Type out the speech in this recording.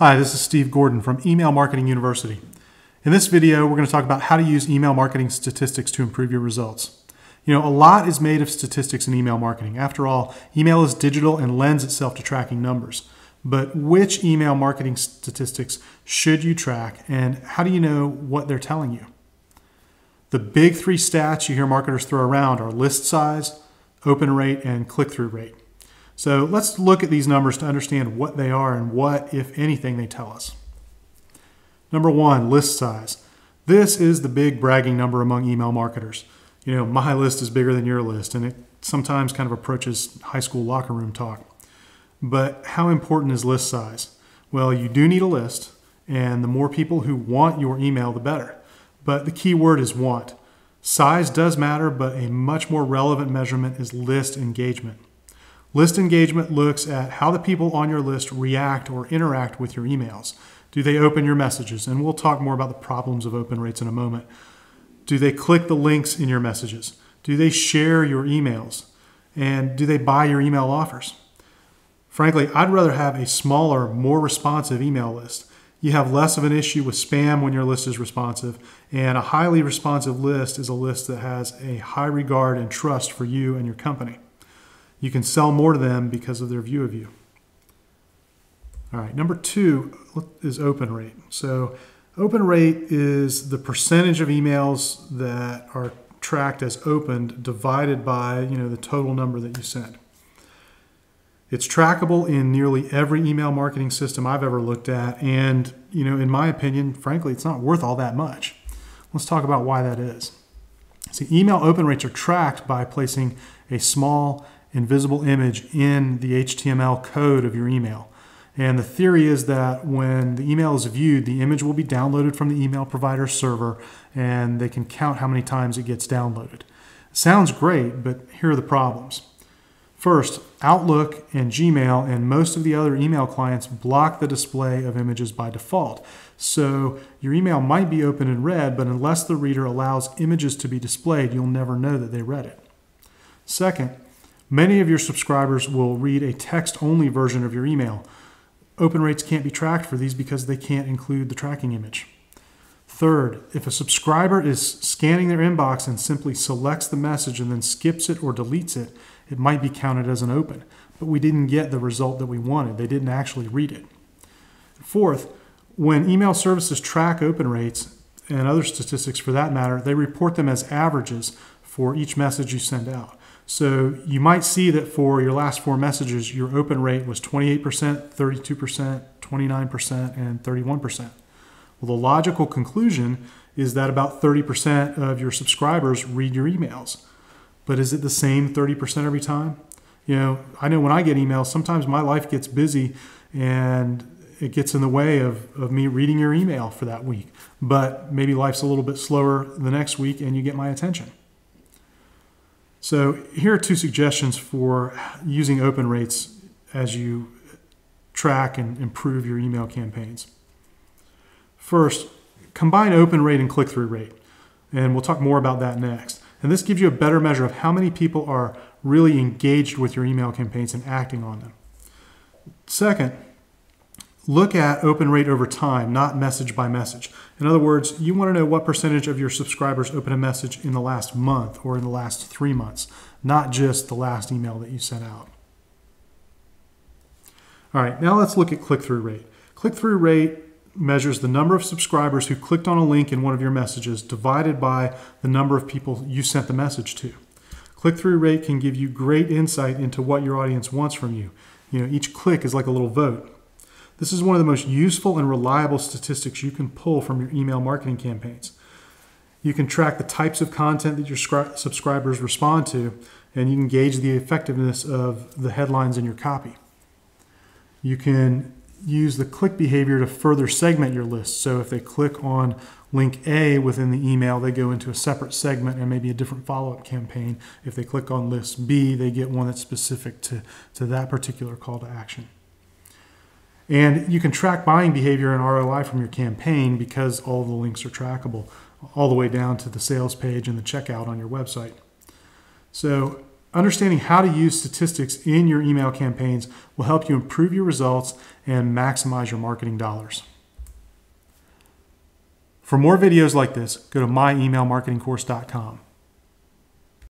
Hi, this is Steve Gordon from Email Marketing University. In this video, we're going to talk about how to use email marketing statistics to improve your results. You know, a lot is made of statistics in email marketing. After all, email is digital and lends itself to tracking numbers. But which email marketing statistics should you track, and how do you know what they're telling you? The big three stats you hear marketers throw around are list size, open rate, and click-through rate. So let's look at these numbers to understand what they are and what, if anything, they tell us. Number one, list size. This is the big bragging number among email marketers. You know, my list is bigger than your list, and it sometimes kind of approaches high school locker room talk. But how important is list size? Well, you do need a list, and the more people who want your email, the better. But the key word is want. Size does matter, but a much more relevant measurement is list engagement. List engagement looks at how the people on your list react or interact with your emails. Do they open your messages? And we'll talk more about the problems of open rates in a moment. Do they click the links in your messages? Do they share your emails? And do they buy your email offers? Frankly, I'd rather have a smaller, more responsive email list. You have less of an issue with spam when your list is responsive, and a highly responsive list is a list that has a high regard and trust for you and your company. You can sell more to them because of their view of you. All right, number two is open rate. So open rate is the percentage of emails that are tracked as opened divided by, the total number that you sent. It's trackable in nearly every email marketing system I've ever looked at, and in my opinion, frankly, it's not worth all that much. Let's talk about why that is. See, email open rates are tracked by placing a small invisible image in the HTML code of your email. And the theory is that when the email is viewed, the image will be downloaded from the email provider server, and they can count how many times it gets downloaded. Sounds great, but here are the problems. First, Outlook and Gmail and most of the other email clients block the display of images by default. So your email might be open and read, but unless the reader allows images to be displayed, you'll never know that they read it. Second, many of your subscribers will read a text-only version of your email. Open rates can't be tracked for these because they can't include the tracking image. Third, if a subscriber is scanning their inbox and simply selects the message and then skips it or deletes it, it might be counted as an open, but we didn't get the result that we wanted. They didn't actually read it. Fourth, when email services track open rates, and other statistics for that matter, they report them as averages for each message you send out. So you might see that for your last 4 messages, your open rate was 28%, 32%, 29%, and 31%. Well, the logical conclusion is that about 30% of your subscribers read your emails. But is it the same 30% every time? I know when I get emails, sometimes my life gets busy and it gets in the way of me reading your email for that week. But maybe life's a little bit slower the next week and you get my attention. So here are 2 suggestions for using open rates as you track and improve your email campaigns. First, combine open rate and click-through rate, and we'll talk more about that next. And this gives you a better measure of how many people are really engaged with your email campaigns and acting on them. Second, look at open rate over time, not message by message. In other words, you want to know what percentage of your subscribers open a message in the last month or in the last 3 months, not just the last email that you sent out. All right, now let's look at click-through rate. Click-through rate measures the number of subscribers who clicked on a link in one of your messages divided by the number of people you sent the message to. Click-through rate can give you great insight into what your audience wants from you. Each click is like a little vote. This is one of the most useful and reliable statistics you can pull from your email marketing campaigns. You can track the types of content that your subscribers respond to, and you can gauge the effectiveness of the headlines in your copy. You can use the click behavior to further segment your list. So if they click on link A within the email, they go into a separate segment and maybe a different follow-up campaign. If they click on list B, they get one that's specific to that particular call to action. And you can track buying behavior and ROI from your campaign because all the links are trackable all the way down to the sales page and the checkout on your website. So Understanding how to use statistics in your email campaigns will help you improve your results and maximize your marketing dollars. For more videos like this, go to myemailmarketingcourse.com.